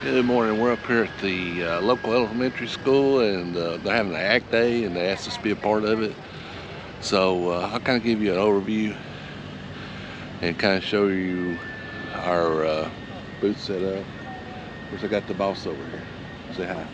Good morning. We're up here at the local elementary school, and they're having an ACT Day, and they asked us to be a part of it. So I'll kind of give you an overview and kind of show you our booth set up. Of course, I got the boss over here. Say hi.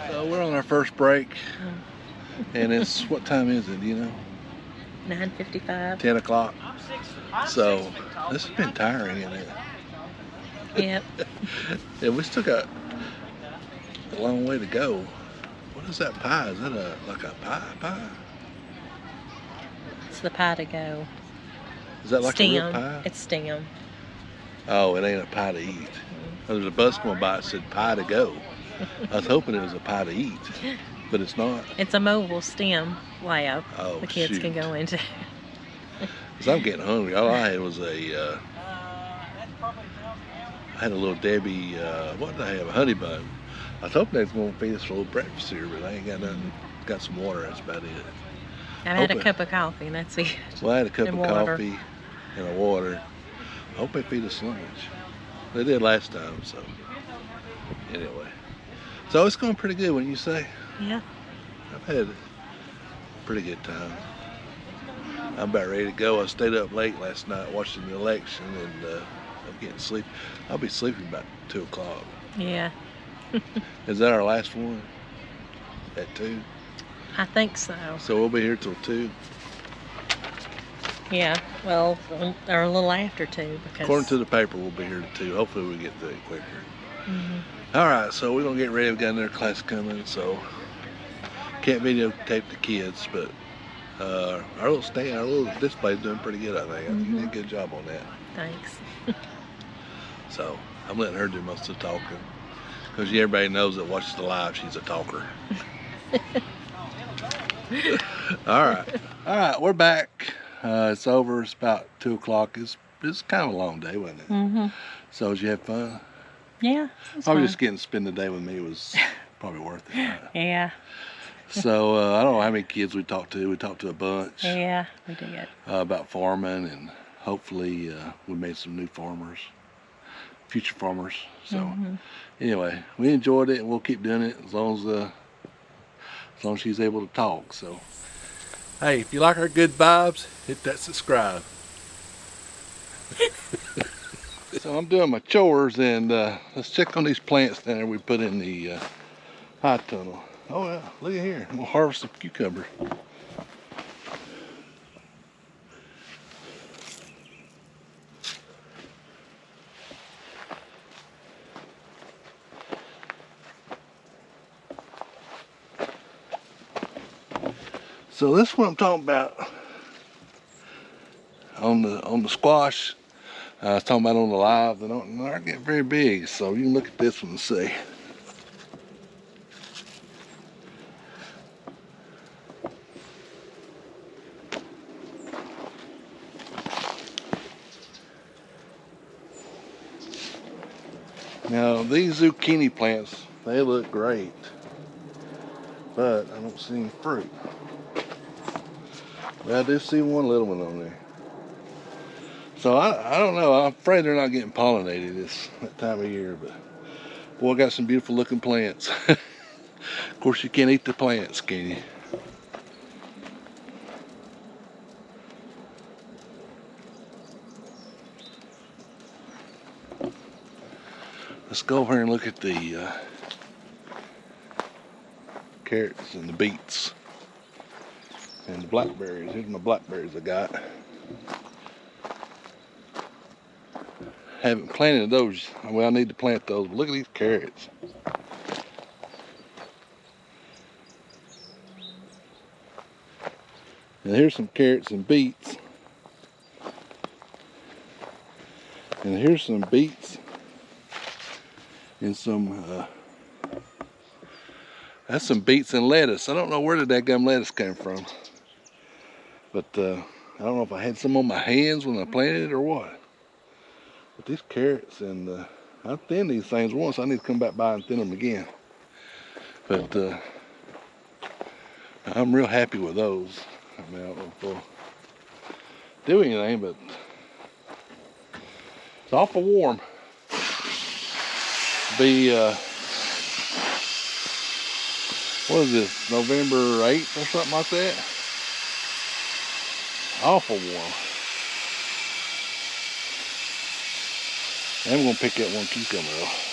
So we're on our first break, and it's, what time is it, do you know? 9:55. 10 o'clock. So this has been tiring, isn't it? Yep. Yeah, we still got a long way to go. What is that pie? Is that like a pie? It's the pie to go. Is that like Stem. a real pie? It's stem. Oh, it ain't a pie to eat. There's a bus going by that said pie to go. I was hoping it was a pie to eat, but it's not. It's a mobile STEM lab Oh, the kids can go into. Because I'm getting hungry. All I had was I had a little Debbie, what did I have? A honey bun. I was hoping they was going to feed us a little breakfast here, but I ain't got nothing. Got some water, that's about it. I've had a cup of coffee, and that's it. Well, I had a cup of water. coffee and a water. I hope they feed us lunch. They did last time, so anyway. So it's going pretty good, wouldn't you say? Yeah. I've had a pretty good time. I'm about ready to go. I stayed up late last night watching the election, and I'm getting sleep. I'll be sleeping about 2 o'clock. Yeah. Is that our last one? At 2? I think so. So we'll be here till 2? Yeah. Well, or a little after 2, because According to the paper, we'll be here till 2. Hopefully we get through it quicker. All right, so we're gonna get ready. We've got another class coming, so can't videotape the kids, but our little display's doing pretty good, I think. You did a good job on that. Thanks. So I'm letting her do most of the talking, because everybody knows that watches the live, she's a talker. All right, we're back. It's over. It's about 2 o'clock. It's kind of a long day, wasn't it? So did you have fun? Yeah. Probably just getting to spend the day with me was probably worth it. Right? Yeah. So I don't know how many kids we talked to. We talked to a bunch. Yeah, we did. About farming, and hopefully we made some new farmers, future farmers. So anyway, we enjoyed it, and we'll keep doing it as long as she's able to talk. So hey, if you like our good vibes, hit that subscribe. So I'm doing my chores, and let's check on these plants down there we put in the high tunnel. Oh yeah, look at here. I'm gonna harvest some cucumbers. So this is what I'm talking about on the squash. I was talking about on the live. They're not getting very big, so you can look at this one and see. Now these zucchini plants, they look great, but I don't see any fruit. Well, I do see one little one on there. So I don't know. I'm afraid they're not getting pollinated that time of year, but boy, I got some beautiful looking plants. Of course, you can't eat the plants, can you? let's go over here and look at the carrots and the beets and the blackberries. Here's my blackberries I got. Haven't planted those. Well, I need to plant those. Look at these carrots. And here's some carrots and beets. And here's some beets and some, that's some beets and lettuce. I don't know where the dadgum lettuce came from. But I don't know if I had some on my hands when I planted it or what. But these carrots, and I thinned these things once. I need to come back by and thin them again. But I'm real happy with those. I mean, I don't know if they'll do anything, but it's awful warm. Be, what is this, November 8th or something like that? Awful warm. I'm gonna pick that one cucumber though.